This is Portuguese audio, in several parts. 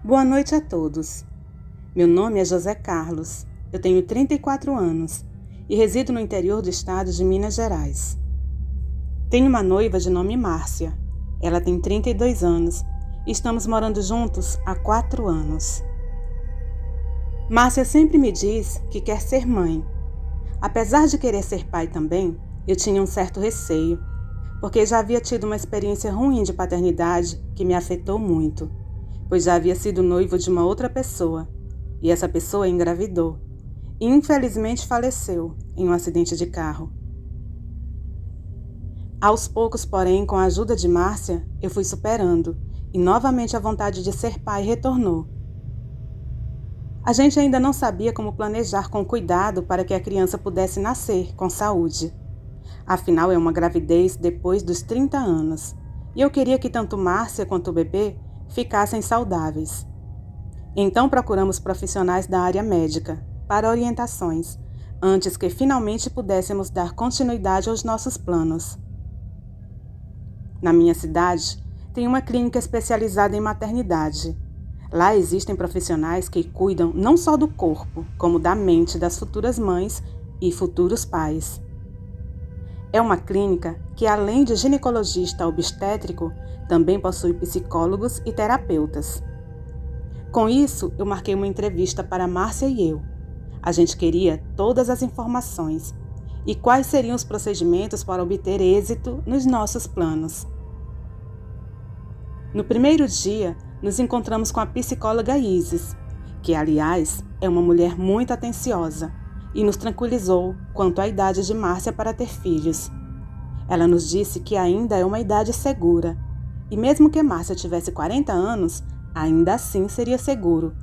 Boa noite a todos. Meu nome é José Carlos, eu tenho 34 anos e resido no interior do estado de Minas Gerais. Tenho uma noiva de nome Márcia, ela tem 32 anos e estamos morando juntos há 4 anos. Márcia sempre me diz que quer ser mãe. Apesar de querer ser pai também, eu tinha um certo receio, porque já havia tido uma experiência ruim de paternidade que me afetou muito, pois já havia sido noivo de uma outra pessoa, e essa pessoa engravidou, e infelizmente faleceu em um acidente de carro. Aos poucos, porém, com a ajuda de Márcia, eu fui superando, e novamente a vontade de ser pai retornou. A gente ainda não sabia como planejar com cuidado para que a criança pudesse nascer com saúde. Afinal, é uma gravidez depois dos 30 anos, e eu queria que tanto Márcia quanto o bebê ficassem saudáveis. Então procuramos profissionais da área médica para orientações, antes que finalmente pudéssemos dar continuidade aos nossos planos. Na minha cidade, tem uma clínica especializada em maternidade. Lá existem profissionais que cuidam não só do corpo, como da mente das futuras mães e futuros pais. É uma clínica que, além de ginecologista obstétrico, também possui psicólogos e terapeutas. Com isso, eu marquei uma entrevista para Márcia e eu. A gente queria todas as informações e quais seriam os procedimentos para obter êxito nos nossos planos. No primeiro dia, nos encontramos com a psicóloga Isis, que, aliás, é uma mulher muito atenciosa e nos tranquilizou quanto à idade de Márcia para ter filhos. Ela nos disse que ainda é uma idade segura, e mesmo que Márcia tivesse 40 anos, ainda assim seria seguro,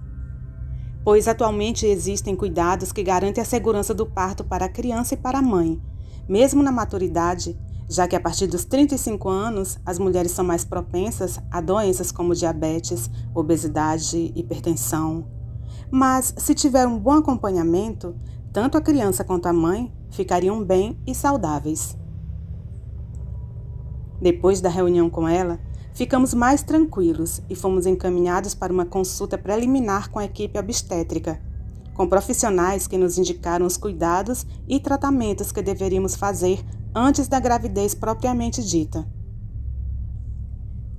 pois atualmente existem cuidados que garantem a segurança do parto para a criança e para a mãe, mesmo na maturidade, já que a partir dos 35 anos as mulheres são mais propensas a doenças como diabetes, obesidade, hipertensão. Mas se tiver um bom acompanhamento, tanto a criança quanto a mãe ficariam bem e saudáveis. Depois da reunião com ela, ficamos mais tranquilos e fomos encaminhados para uma consulta preliminar com a equipe obstétrica, com profissionais que nos indicaram os cuidados e tratamentos que deveríamos fazer antes da gravidez propriamente dita.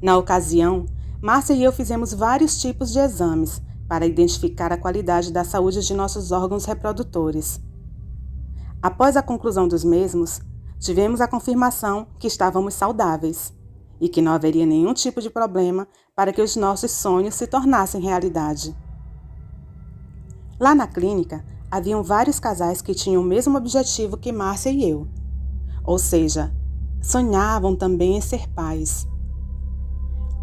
Na ocasião, Márcia e eu fizemos vários tipos de exames para identificar a qualidade da saúde de nossos órgãos reprodutores. Após a conclusão dos mesmos, tivemos a confirmação que estávamos saudáveis e que não haveria nenhum tipo de problema para que os nossos sonhos se tornassem realidade. Lá na clínica, haviam vários casais que tinham o mesmo objetivo que Márcia e eu, ou seja, sonhavam também em ser pais.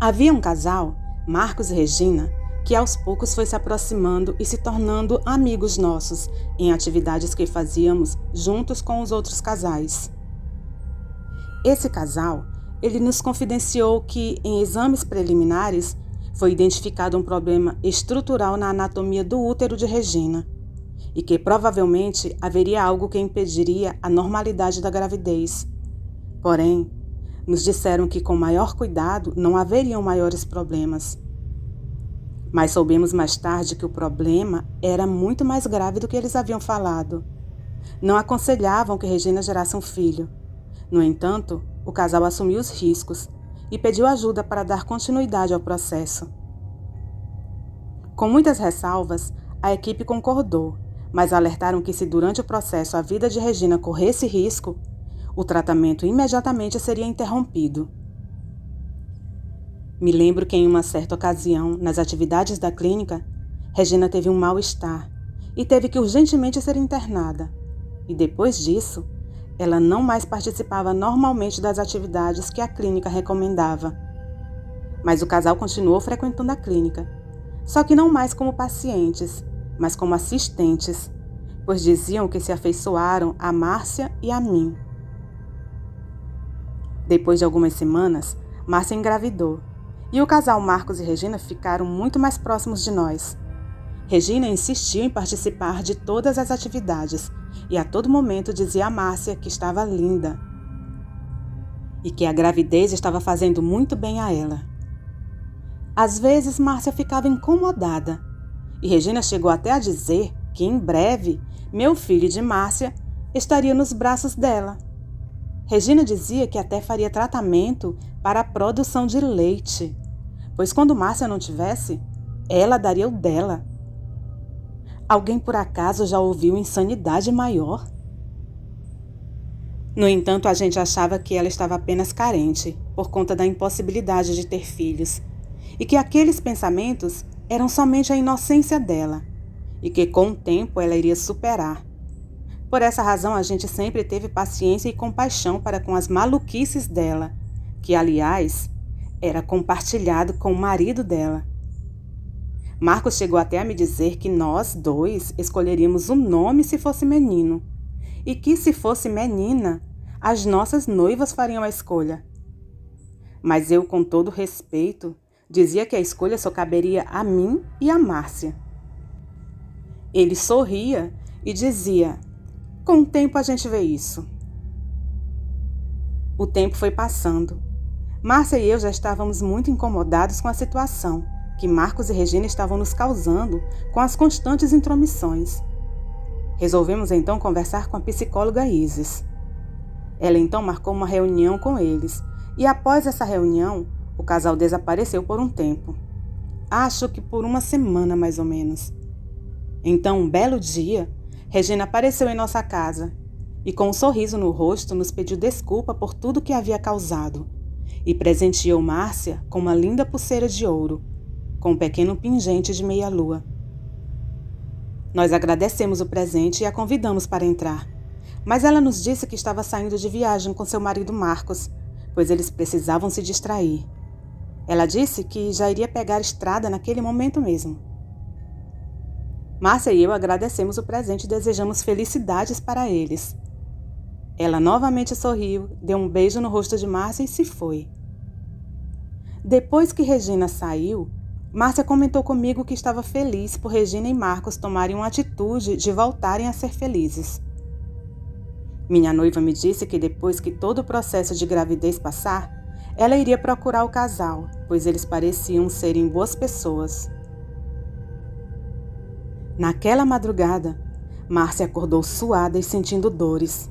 Havia um casal, Marcos e Regina, que aos poucos foi se aproximando e se tornando amigos nossos em atividades que fazíamos juntos com os outros casais. Esse casal, ele nos confidenciou que, em exames preliminares, foi identificado um problema estrutural na anatomia do útero de Regina e que provavelmente haveria algo que impediria a normalidade da gravidez. Porém, nos disseram que com maior cuidado não haveriam maiores problemas. Mas soubemos mais tarde que o problema era muito mais grave do que eles haviam falado. Não aconselhavam que Regina gerasse um filho. No entanto, o casal assumiu os riscos e pediu ajuda para dar continuidade ao processo. Com muitas ressalvas, a equipe concordou, mas alertaram que se durante o processo a vida de Regina corresse risco, o tratamento imediatamente seria interrompido. Me lembro que em uma certa ocasião, nas atividades da clínica, Regina teve um mal-estar e teve que urgentemente ser internada. E depois disso, ela não mais participava normalmente das atividades que a clínica recomendava. Mas o casal continuou frequentando a clínica, só que não mais como pacientes, mas como assistentes, pois diziam que se afeiçoaram a Márcia e a mim. Depois de algumas semanas, Márcia engravidou, e o casal Marcos e Regina ficaram muito mais próximos de nós. Regina insistiu em participar de todas as atividades e a todo momento dizia a Márcia que estava linda e que a gravidez estava fazendo muito bem a ela. Às vezes, Márcia ficava incomodada, e Regina chegou até a dizer que, em breve, meu filho de Márcia estaria nos braços dela. Regina dizia que até faria tratamento para a produção de leite, pois quando Márcia não tivesse, ela daria o dela. Alguém por acaso já ouviu insanidade maior? No entanto, a gente achava que ela estava apenas carente, por conta da impossibilidade de ter filhos, e que aqueles pensamentos eram somente a inocência dela, e que com o tempo ela iria superar. Por essa razão, a gente sempre teve paciência e compaixão para com as maluquices dela, que, aliás, era compartilhado com o marido dela. Marcos chegou até a me dizer que nós dois escolheríamos o nome se fosse menino, e que, se fosse menina, as nossas noivas fariam a escolha. Mas eu, com todo respeito, dizia que a escolha só caberia a mim e a Márcia. Ele sorria e dizia: com o tempo a gente vê isso. O tempo foi passando. Márcia e eu já estávamos muito incomodados com a situação que Marcos e Regina estavam nos causando com as constantes intromissões. Resolvemos então conversar com a psicóloga Isis. Ela então marcou uma reunião com eles, e após essa reunião, o casal desapareceu por um tempo. Acho que por uma semana mais ou menos. Então, um belo dia, Regina apareceu em nossa casa e, com um sorriso no rosto, nos pediu desculpa por tudo que havia causado e presenteou Márcia com uma linda pulseira de ouro, com um pequeno pingente de meia-lua. Nós agradecemos o presente e a convidamos para entrar, mas ela nos disse que estava saindo de viagem com seu marido Marcos, pois eles precisavam se distrair. Ela disse que já iria pegar a estrada naquele momento mesmo. Márcia e eu agradecemos o presente e desejamos felicidades para eles. Ela novamente sorriu, deu um beijo no rosto de Márcia e se foi. Depois que Regina saiu, Márcia comentou comigo que estava feliz por Regina e Marcos tomarem uma atitude de voltarem a ser felizes. Minha noiva me disse que depois que todo o processo de gravidez passar, ela iria procurar o casal, pois eles pareciam serem boas pessoas. Naquela madrugada, Márcia acordou suada e sentindo dores.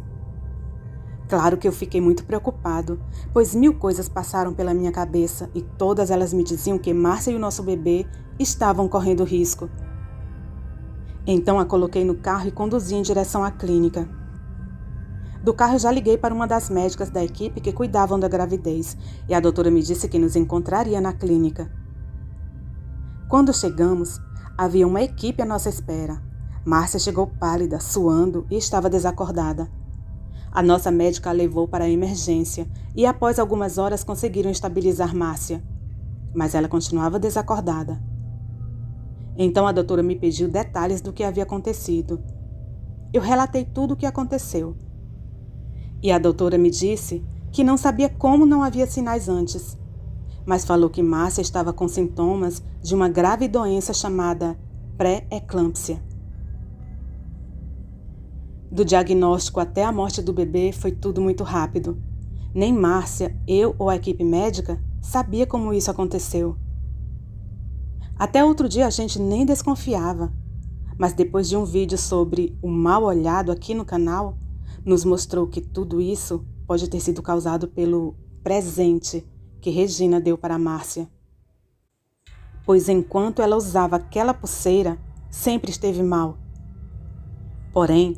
Claro que eu fiquei muito preocupado, pois 1000 coisas passaram pela minha cabeça e todas elas me diziam que Márcia e o nosso bebê estavam correndo risco. Então a coloquei no carro e conduzi em direção à clínica. Do carro já liguei para uma das médicas da equipe que cuidavam da gravidez e a doutora me disse que nos encontraria na clínica. Quando chegamos, havia uma equipe à nossa espera. Márcia chegou pálida, suando e estava desacordada. A nossa médica a levou para a emergência e após algumas horas conseguiram estabilizar Márcia, mas ela continuava desacordada. Então a doutora me pediu detalhes do que havia acontecido. Eu relatei tudo o que aconteceu. E a doutora me disse que não sabia como não havia sinais antes, mas falou que Márcia estava com sintomas de uma grave doença chamada pré-eclâmpsia. Do diagnóstico até a morte do bebê foi tudo muito rápido. Nem Márcia, eu ou a equipe médica sabia como isso aconteceu. Até outro dia a gente nem desconfiava, mas depois de um vídeo sobre o mal olhado aqui no canal, nos mostrou que tudo isso pode ter sido causado pelo presente que Regina deu para Márcia. Pois enquanto ela usava aquela pulseira, sempre esteve mal. Porém,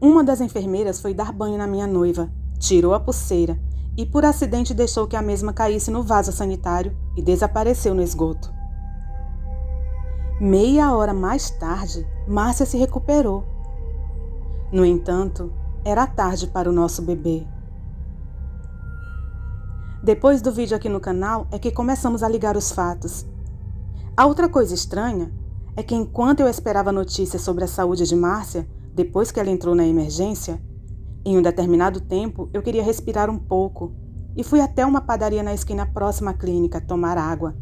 uma das enfermeiras foi dar banho na minha noiva, tirou a pulseira e por acidente deixou que a mesma caísse no vaso sanitário e desapareceu no esgoto. Meia hora mais tarde, Márcia se recuperou. No entanto, era tarde para o nosso bebê. Depois do vídeo aqui no canal é que começamos a ligar os fatos. A outra coisa estranha é que enquanto eu esperava notícias sobre a saúde de Márcia, depois que ela entrou na emergência, em um determinado tempo eu queria respirar um pouco e fui até uma padaria na esquina próxima à clínica tomar água.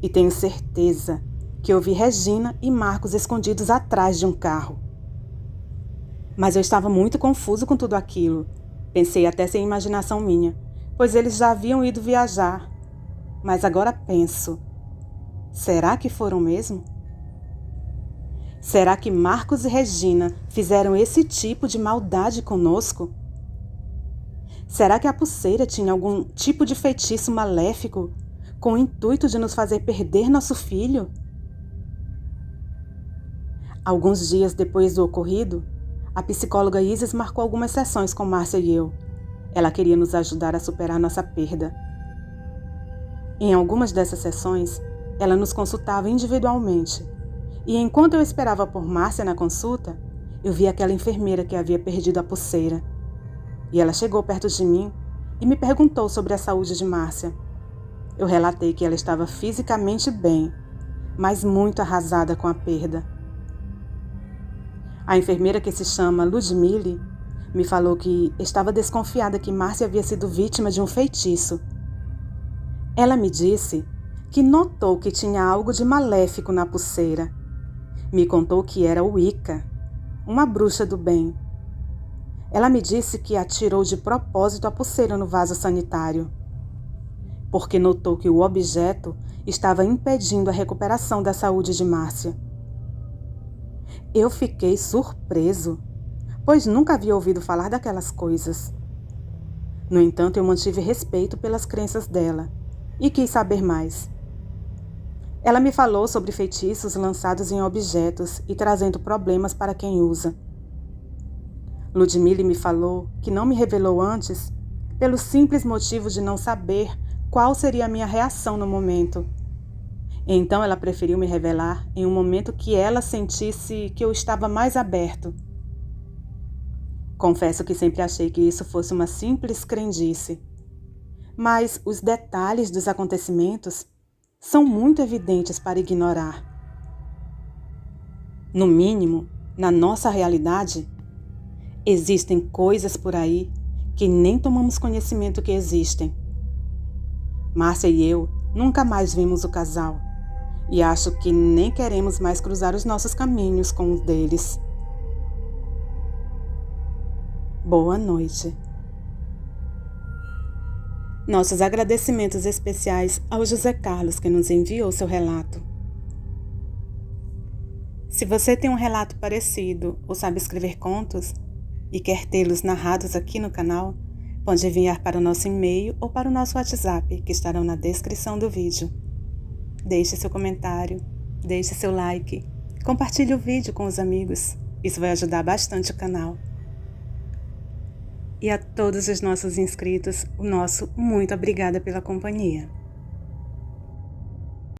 E tenho certeza que eu vi Regina e Marcos escondidos atrás de um carro. Mas eu estava muito confuso com tudo aquilo. Pensei até ser imaginação minha, pois eles já haviam ido viajar. mas agora penso, será que foram mesmo? Será que Marcos e Regina fizeram esse tipo de maldade conosco? Será que a pulseira tinha algum tipo de feitiço maléfico com o intuito de nos fazer perder nosso filho? Alguns dias depois do ocorrido, a psicóloga Isis marcou algumas sessões com Márcia e eu. Ela queria nos ajudar a superar nossa perda. Em algumas dessas sessões, ela nos consultava individualmente. E enquanto eu esperava por Márcia na consulta, eu vi aquela enfermeira que havia perdido a pulseira. E ela chegou perto de mim e me perguntou sobre a saúde de Márcia. Eu relatei que ela estava fisicamente bem, mas muito arrasada com a perda. A enfermeira, que se chama Ludmile, me falou que estava desconfiada que Márcia havia sido vítima de um feitiço. Ela me disse que notou que tinha algo de maléfico na pulseira. Me contou que era Wicca, uma bruxa do bem. Ela me disse que atirou de propósito a pulseira no vaso sanitário, porque notou que o objeto estava impedindo a recuperação da saúde de Márcia. Eu fiquei surpreso, pois nunca havia ouvido falar daquelas coisas. No entanto, eu mantive respeito pelas crenças dela e quis saber mais. Ela me falou sobre feitiços lançados em objetos e trazendo problemas para quem usa. Ludmile me falou que não me revelou antes pelo simples motivo de não saber qual seria a minha reação no momento. Então ela preferiu me revelar em um momento que ela sentisse que eu estava mais aberto. Confesso que sempre achei que isso fosse uma simples crendice, mas os detalhes dos acontecimentos são muito evidentes para ignorar. No mínimo, na nossa realidade, existem coisas por aí que nem tomamos conhecimento que existem. Márcia e eu nunca mais vimos o casal e acho que nem queremos mais cruzar os nossos caminhos com os deles. Boa noite. Nossos agradecimentos especiais ao José Carlos, que nos enviou seu relato. Se você tem um relato parecido ou sabe escrever contos e quer tê-los narrados aqui no canal, pode enviar para o nosso e-mail ou para o nosso WhatsApp, que estarão na descrição do vídeo. Deixe seu comentário, deixe seu like, compartilhe o vídeo com os amigos. Isso vai ajudar bastante o canal. E a todos os nossos inscritos, o nosso muito obrigada pela companhia.